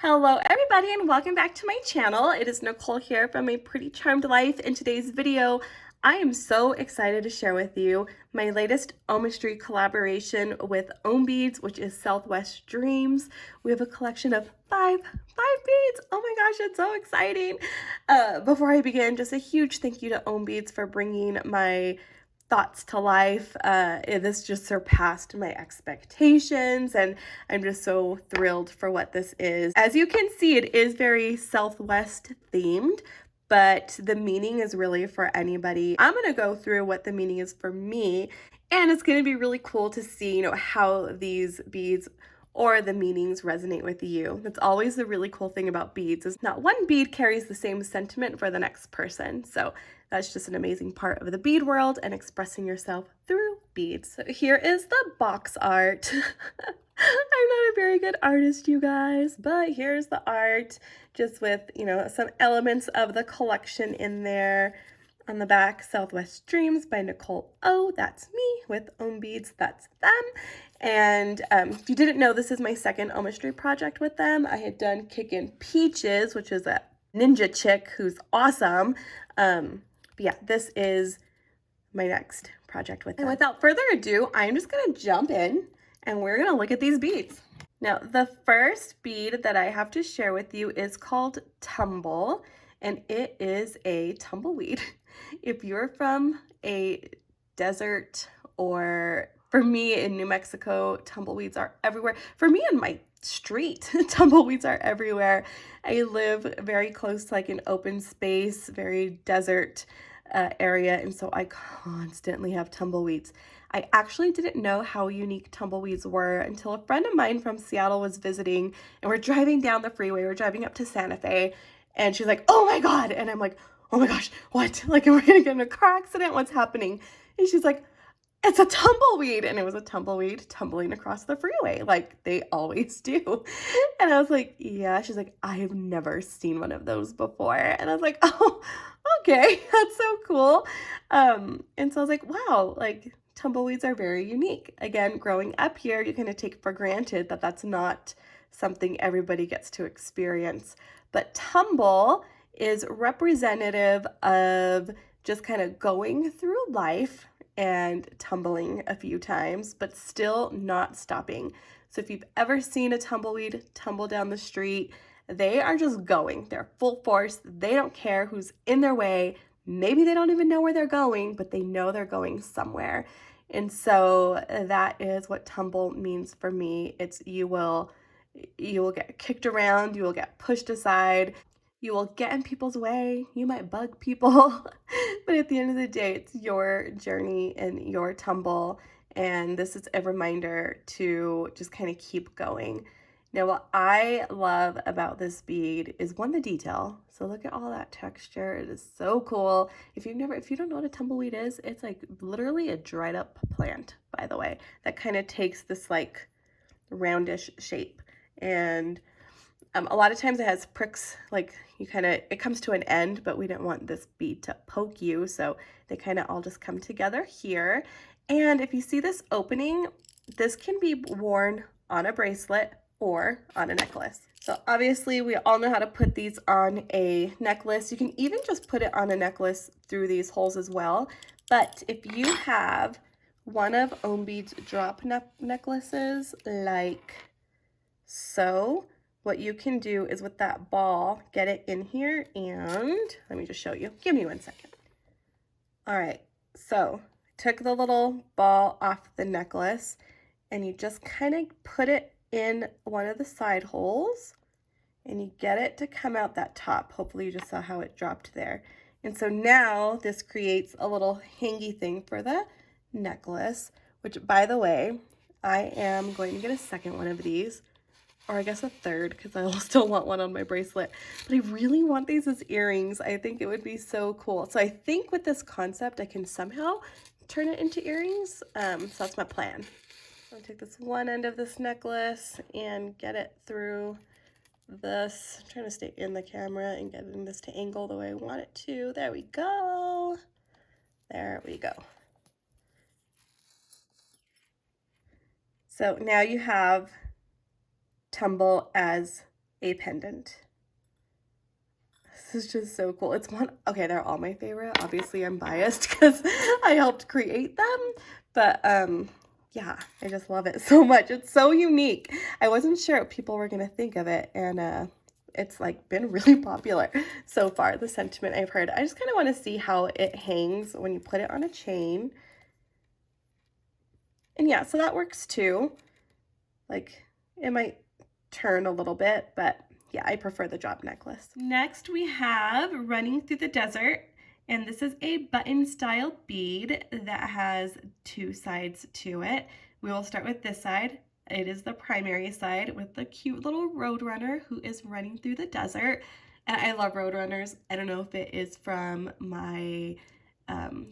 Hello everybody and welcome back to my channel. It is Nicole here from A Pretty Charmed Life. In today's video, I am so excited to share with you my latest OHMisty collaboration with OHM Beads, which is Southwest Dreams. We have a collection of five beads. Oh my gosh, it's so exciting. Before I begin, just a huge thank you to OHM Beads for bringing my thoughts to life. This just surpassed my expectations, and I'm just so thrilled for what this is. As you can see, it is very Southwest themed, but the meaning is really for anybody. I'm gonna go through what the meaning is for me, and it's gonna be really cool to see, how these beads or the meanings resonate with you. That's always the really cool thing about beads, is not one bead carries the same sentiment for the next person. So that's just an amazing part of the bead world and expressing yourself through beads. So here is the box art. I'm not a very good artist, you guys, but here's the art, just with, some elements of the collection in there. On the back, Southwest Dreams by Nicole O. That's me. With OHM Beads, that's them. And if you didn't know, this is my second OHMisty project with them. I had done Kickin' Peaches, which is a ninja chick who's awesome. But yeah, this is my next project with them. And without further ado, I'm just gonna jump in and we're gonna look at these beads. Now, the first bead that I have to share with you is called Tumble, and it is a tumbleweed. If you're from a desert, or for me in New Mexico, tumbleweeds are everywhere. For me in my street, tumbleweeds are everywhere. I live very close to like an open space, very desert area, and so I constantly have tumbleweeds. I actually didn't know how unique tumbleweeds were until a friend of mine from Seattle was visiting, and we're driving down the freeway. We're driving up to Santa Fe, and she's like, "Oh my God." And I'm like, "Oh my gosh, what? Like, am I gonna get in a car accident? What's happening?" And she's like, "It's a tumbleweed." And it was a tumbleweed tumbling across the freeway like they always do. And I was like, "Yeah." She's like, "I have never seen one of those before." And I was like, "Oh, okay, that's so cool." And so I was like, wow, like tumbleweeds are very unique. Again, growing up here, you kind of take for granted that that's not something everybody gets to experience. But tumble is representative of just kind of going through life and tumbling a few times, but still not stopping. So if you've ever seen a tumbleweed tumble down the street, they are just going. They're full force. They don't care who's in their way. Maybe they don't even know where they're going, but they know they're going somewhere. And so that is what tumble means for me. It's you will get kicked around, you will get pushed aside, you will get in people's way, you might bug people, but at the end of the day, it's your journey and your tumble, and this is a reminder to just kind of keep going. Now, what I love about this bead is, one, the detail. So look at all that texture. It is so cool. If you don't know what a tumbleweed is, it's like literally a dried up plant, by the way, that kind of takes this like roundish shape. And a lot of times it has pricks, like it comes to an end, but we didn't want this bead to poke you, so they kind of all just come together here. And if you see this opening, this can be worn on a bracelet or on a necklace. So obviously we all know how to put these on a necklace. You can even just put it on a necklace through these holes as well. But if you have one of OHM Beads drop necklaces like so, what you can do is with that ball, get it in here, and let me just show you. Give me 1 second. All right, so took the little ball off the necklace, and you just kind of put it in one of the side holes, and you get it to come out that top. Hopefully you just saw how it dropped there. And so now this creates a little hangy thing for the necklace, which, by the way, I am going to get a second one of these, or I guess a third, because I still want one on my bracelet. But I really want these as earrings. I think it would be so cool. So I think with this concept, I can somehow turn it into earrings. So that's my plan. I'm gonna take this one end of this necklace and get it through this. I'm trying to stay in the camera and getting this to angle the way I want it to. There we go. There we go. So now you have tumble as a pendant. This is just so cool. It's one, okay, they're all my favorite. Obviously I'm biased because I helped create them, but yeah, I just love it so much. It's so unique. I wasn't sure what people were gonna think of it, and it's like been really popular so far, the sentiment I've heard. I just kind of want to see how it hangs when you put it on a chain. And yeah, so that works too. Like, it might turn a little bit, but yeah, I prefer the drop necklace. Next we have Running Through the Desert, and this is a button style bead that has two sides to it. We will start with this side. It is the primary side with the cute little roadrunner who is running through the desert. And I love roadrunners. I don't know if it is from my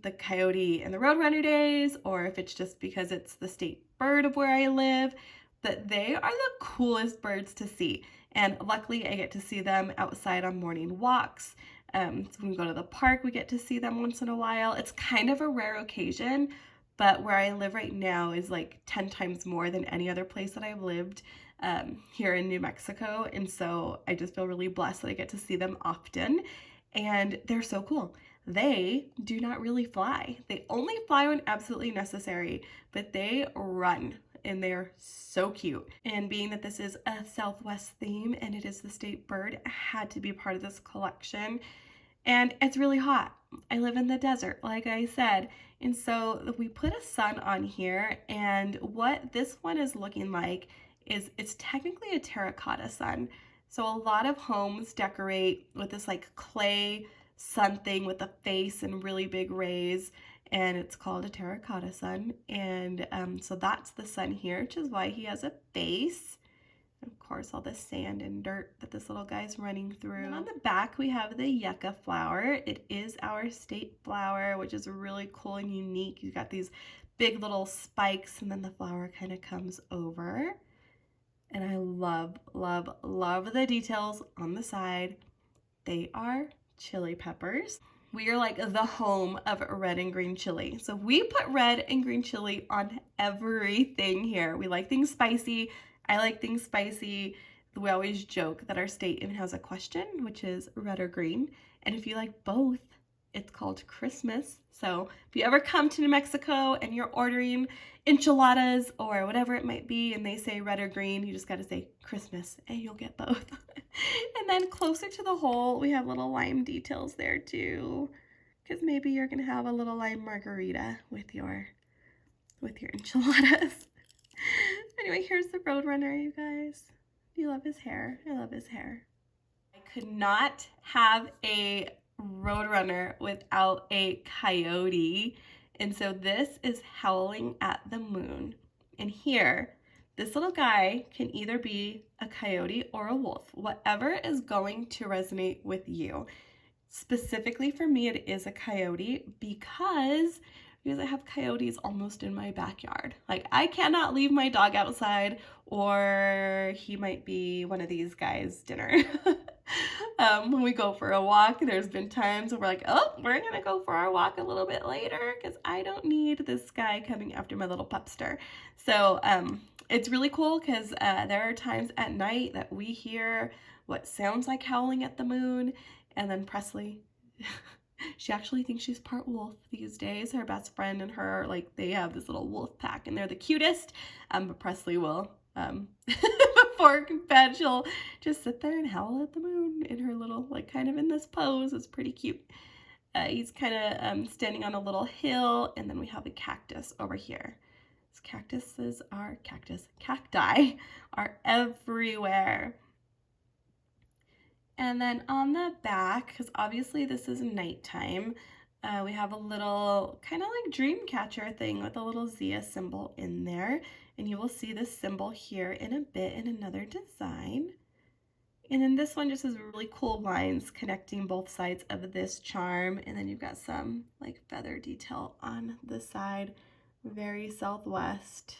the coyote and the roadrunner days, or if it's just because it's the state bird of where I live, but they are the coolest birds to see. And luckily I get to see them outside on morning walks. So when we go to the park, we get to see them once in a while. It's kind of a rare occasion, but where I live right now is like 10 times more than any other place that I've lived here in New Mexico. And so I just feel really blessed that I get to see them often. And they're so cool. They do not really fly. They only fly when absolutely necessary, but they run and they're so cute. And being that this is a Southwest theme and it is the state bird, it had to be part of this collection. And it's really hot. I live in the desert, like I said. And so we put a sun on here, and what this one is looking like is it's technically a terracotta sun. So a lot of homes decorate with this like clay sun thing with a face and really big rays, and it's called a terracotta sun. And so that's the sun here, which is why he has a face. Of course, all the sand and dirt that this little guy's running through. And on the back, we have the yucca flower. It is our state flower, which is really cool and unique. You've got these big little spikes, and then the flower kind of comes over. And I love, love, love the details on the side. They are chili peppers. We are like the home of red and green chili. So we put red and green chili on everything here. We like things spicy. I like things spicy. We always joke that our state even has a question, which is red or green. And if you like both, it's called Christmas. So if you ever come to New Mexico and you're ordering enchiladas or whatever it might be, and they say red or green, you just got to say Christmas and you'll get both. And then closer to the hole, we have little lime details there too, because maybe you're gonna have a little lime margarita with your enchiladas. Anyway, here's the Roadrunner, you guys. You love his hair. I love his hair. I could not have a Roadrunner without a coyote. And so this is Howling at the Moon. And here, this little guy can either be a coyote or a wolf, whatever is going to resonate with you. Specifically for me, it is a coyote because I have coyotes almost in my backyard. Like, I cannot leave my dog outside or he might be one of these guys' dinner. When we go for a walk, there's been times where we're like, oh, we're gonna go for our walk a little bit later because I don't need this guy coming after my little pupster. So it's really cool because there are times at night that we hear what sounds like howling at the moon, and then Presley, she actually thinks she's part wolf these days. Her best friend and her, like, they have this little wolf pack and they're the cutest. But Presley will, before bed, she'll just sit there and howl at the moon in her little, like, kind of in this pose. It's pretty cute. He's kind of standing on a little hill, and then we have a cactus over here. These cacti are everywhere. And then on the back, because obviously this is nighttime, we have a little kind of like dream catcher thing with a little Zia symbol in there. And you will see this symbol here in a bit in another design. And then this one just has really cool lines connecting both sides of this charm. And then you've got some like feather detail on the side, very Southwest.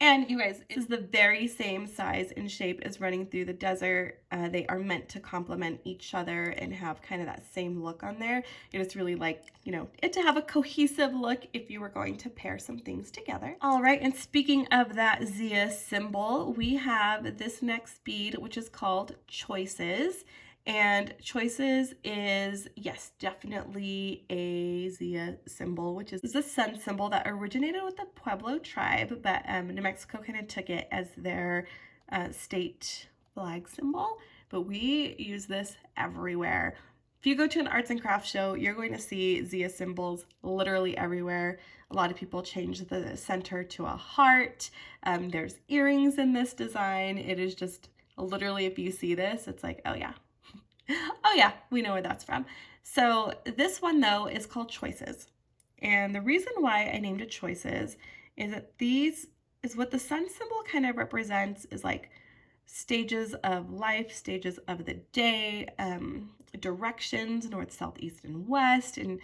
And you guys, this is the very same size and shape as Running Through the Desert. They are meant to complement each other and have kind of that same look on there. You just really like, you know, it to have a cohesive look if you were going to pair some things together. All right, and speaking of that Zia symbol, we have this next bead, which is called Choices. And Choices is, yes, definitely a Zia symbol, which is a sun symbol that originated with the Pueblo tribe, but New Mexico kind of took it as their state flag symbol. But we use this everywhere. If you go to an arts and crafts show, you're going to see Zia symbols literally everywhere. A lot of people change the center to a heart. There's earrings in this design. It is just literally, if you see this, it's like, oh yeah. Oh yeah, we know where that's from. So this one though is called Choices. And the reason why I named it Choices is that these is what the sun symbol kind of represents, is like stages of life, stages of the day, directions, north, south, east, and west. And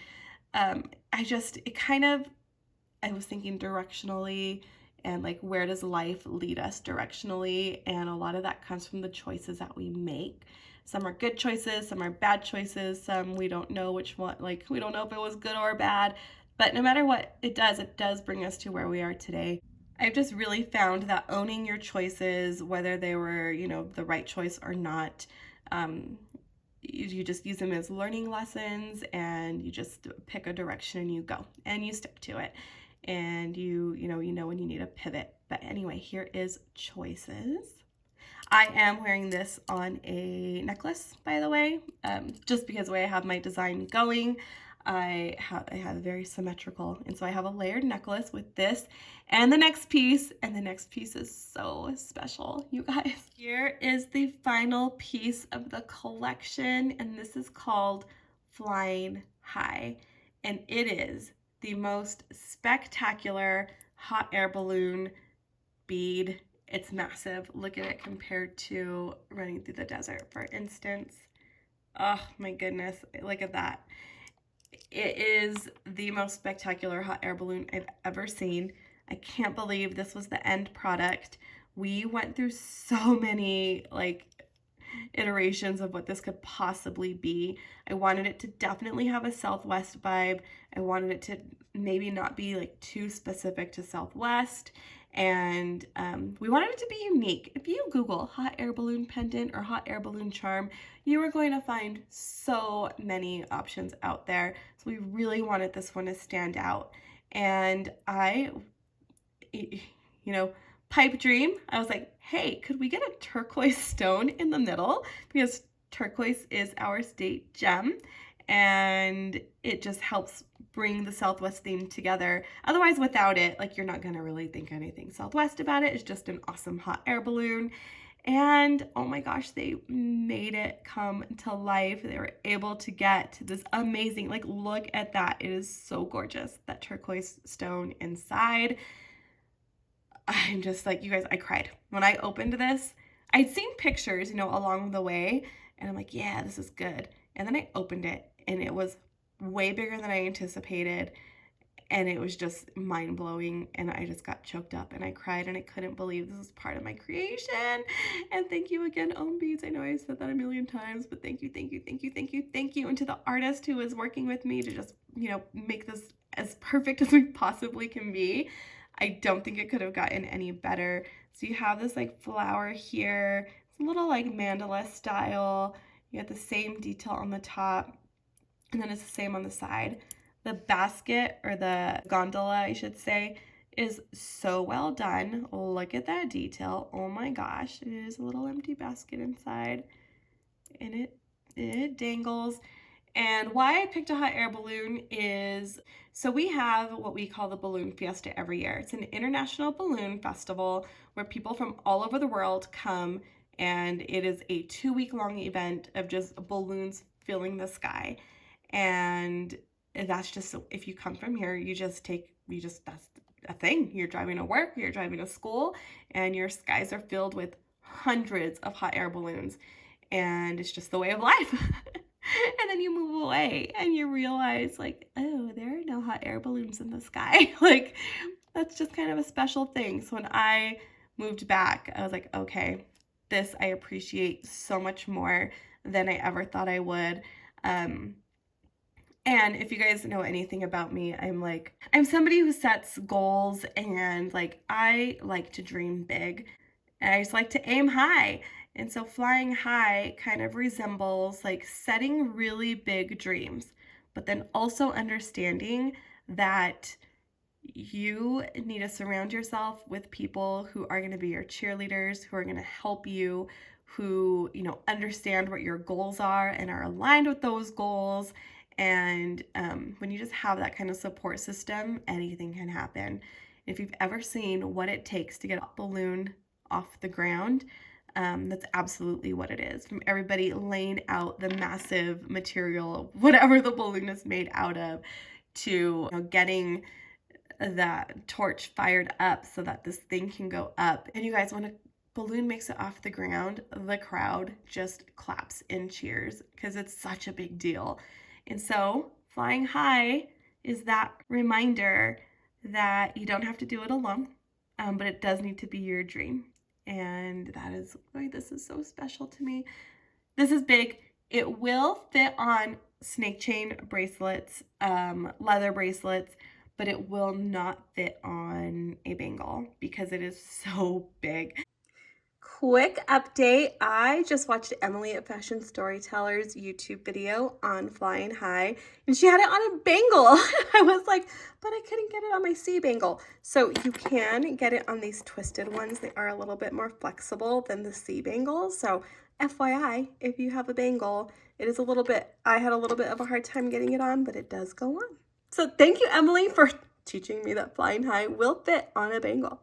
I was thinking directionally, and like, where does life lead us directionally? And a lot of that comes from the choices that we make. Some are good choices, some are bad choices, some we don't know which one, like we don't know if it was good or bad, but no matter what it does bring us to where we are today. I've just really found that owning your choices, whether they were, you know, the right choice or not, you just use them as learning lessons, and you just pick a direction and you go and you stick to it, and you know when you need a pivot. But anyway, here is Choices. I am wearing this on a necklace, by the way, just because the way I have my design going. I have very symmetrical, and so I have a layered necklace with this and the next piece, and the next piece is so special, you guys. Here is the final piece of the collection, and this is called Flying High, and it is the most spectacular hot air balloon bead. It's massive. Look at it compared to Running Through the Desert, for instance. Oh my goodness, look at that. It is the most spectacular hot air balloon I've ever seen. I can't believe this was the end product. We went through so many like iterations of what this could possibly be. I wanted it to definitely have a Southwest vibe. I wanted it to maybe not be like too specific to Southwest. And we wanted it to be unique. If you Google hot air balloon pendant or hot air balloon charm, you are going to find so many options out there. So we really wanted this one to stand out. And pipe dream, I was like, hey, could we get a turquoise stone in the middle? Because turquoise is our state gem, and it just helps bring the Southwest theme together. Otherwise, without it, like, you're not gonna really think anything Southwest about it. It's just an awesome hot air balloon. And oh my gosh, they made it come to life. They were able to get this amazing, like, look at that. It is so gorgeous, that turquoise stone inside. I'm just like, you guys, I cried. When I opened this, I'd seen pictures, along the way, and I'm like, yeah, this is good. And then I opened it, and it was way bigger than I anticipated, and it was just mind-blowing, and I just got choked up, and I cried, and I couldn't believe this was part of my creation. And thank you again, OHM Beads. I know I said that a million times, but thank you, thank you, thank you, thank you, thank you. And to the artist who is working with me to just, make this as perfect as we possibly can be. I don't think it could have gotten any better. So you have this like flower here. It's a little like mandala style. You have the same detail on the top, and then it's the same on the side. The basket, or the gondola, I should say, is so well done. Look at that detail. Oh my gosh. It is a little empty basket inside, and it dangles. And why I picked a hot air balloon is, so we have what we call the Balloon Fiesta every year. It's an international balloon festival where people from all over the world come, and it is a 2-week-long event of just balloons filling the sky. And that's just, if you come from here, that's a thing. You're driving to work, you're driving to school, and your skies are filled with hundreds of hot air balloons. And it's just the way of life. And then you move away and you realize, like, oh, there are no hot air balloons in the sky. Like, that's just kind of a special thing. So when I moved back, I was like, okay, this I appreciate so much more than I ever thought I would. Um, and if you guys know anything about me, I'm somebody who sets goals, and like I like to dream big. And I just like to aim high. And so flying high kind of resembles like setting really big dreams, but then also understanding that you need to surround yourself with people who are going to be your cheerleaders, who are going to help you, who, understand what your goals are and are aligned with those goals. And when you just have that kind of support system, anything can happen. If you've ever seen what it takes to get a balloon off the ground, that's absolutely what it is. From everybody laying out the massive material, whatever the balloon is made out of, to getting that torch fired up so that this thing can go up. And you guys, when a balloon makes it off the ground, the crowd just claps and cheers because it's such a big deal. And so flying high is that reminder that you don't have to do it alone, but it does need to be your dream. And that is why this is so special to me. This is big. It will fit on snake chain bracelets, leather bracelets, but it will not fit on a bangle because it is so big. Quick update. I just watched Emily at Fashion Storyteller's YouTube video on flying high, and she had it on a bangle. I was like, but I couldn't get it on my C bangle. So you can get it on these twisted ones. They are a little bit more flexible than the C bangle. So FYI, if you have a bangle, it is I had a little bit of a hard time getting it on, but it does go on. So thank you, Emily, for teaching me that flying high will fit on a bangle.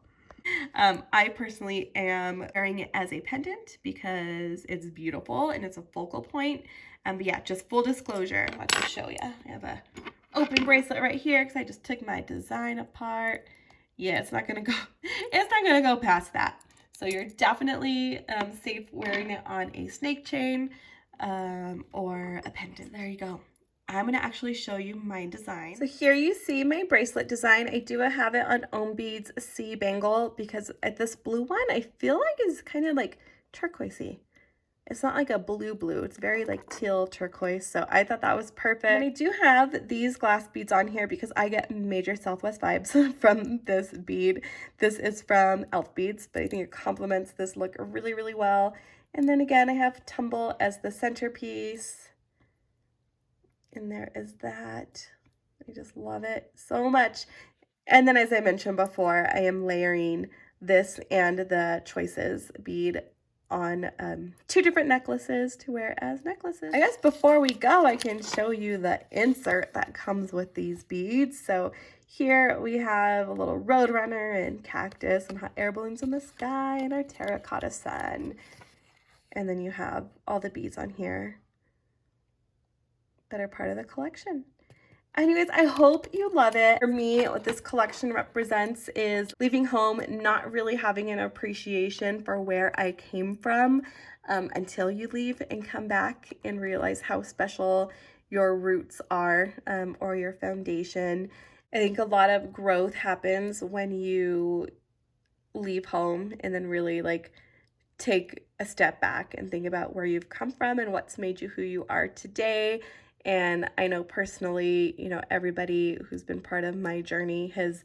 I personally am wearing it as a pendant because it's beautiful and it's a focal point. But yeah, just full disclosure, I'll just show you. I have a open bracelet right here because I just took my design apart. Yeah, it's not gonna go past that. So you're definitely safe wearing it on a snake chain or a pendant. There you go. I'm going to actually show you my design. So here you see my bracelet design. I do have it on OHM Beads C bangle because at this blue one, I feel like is kind of like turquoisey. It's not like a blue. It's very like teal turquoise. So I thought that was perfect. And I do have these glass beads on here because I get major Southwest vibes from this bead. This is from Elf Beads, but I think it complements this look really, really well. And then again, I have Tumble as the centerpiece. And there is that. I just love it so much. And then as I mentioned before, I am layering this and the Choices bead on 2 different necklaces to wear as necklaces. I guess before we go, I can show you the insert that comes with these beads. So here we have a little roadrunner and cactus and hot air balloons in the sky and our terracotta sun. And then you have all the beads on here that are part of the collection. Anyways, I hope you love it. For me, what this collection represents is leaving home, not really having an appreciation for where I came from until you leave and come back and realize how special your roots are or your foundation. I think a lot of growth happens when you leave home and then really like take a step back and think about where you've come from and what's made you who you are today. And I know personally, everybody who's been part of my journey has,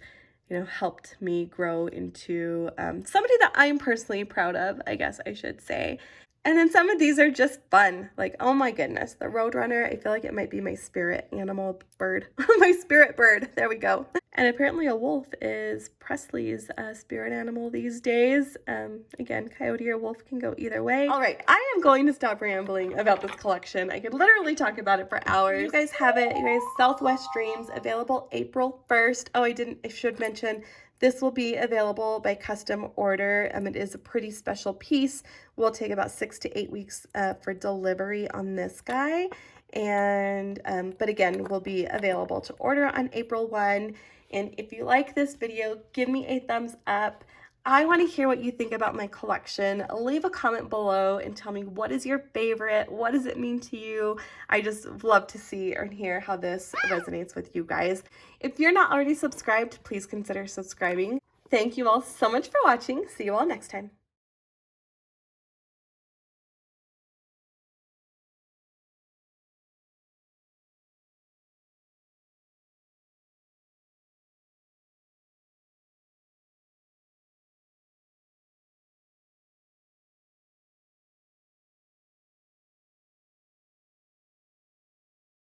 helped me grow into somebody that I'm personally proud of, I guess I should say. And then some of these are just fun. Like, oh my goodness, the Roadrunner, I feel like it might be my spirit animal bird. My spirit bird, there we go. And apparently a wolf is Presley's spirit animal these days. Again, coyote or wolf can go either way. All right, I am going to stop rambling about this collection. I could literally talk about it for hours. You guys have it, you guys, Southwest Dreams, available April 1st. Oh, I should mention, this will be available by custom order. It is a pretty special piece. Will take about 6 to 8 weeks for delivery on this guy. And, but again, will be available to order on April 1. And if you like this video, give me a thumbs up. I want to hear what you think about my collection. Leave a comment below and tell me what is your favorite? What does it mean to you? I just love to see and hear how this resonates with you guys. If you're not already subscribed, please consider subscribing. Thank you all so much for watching. See you all next time.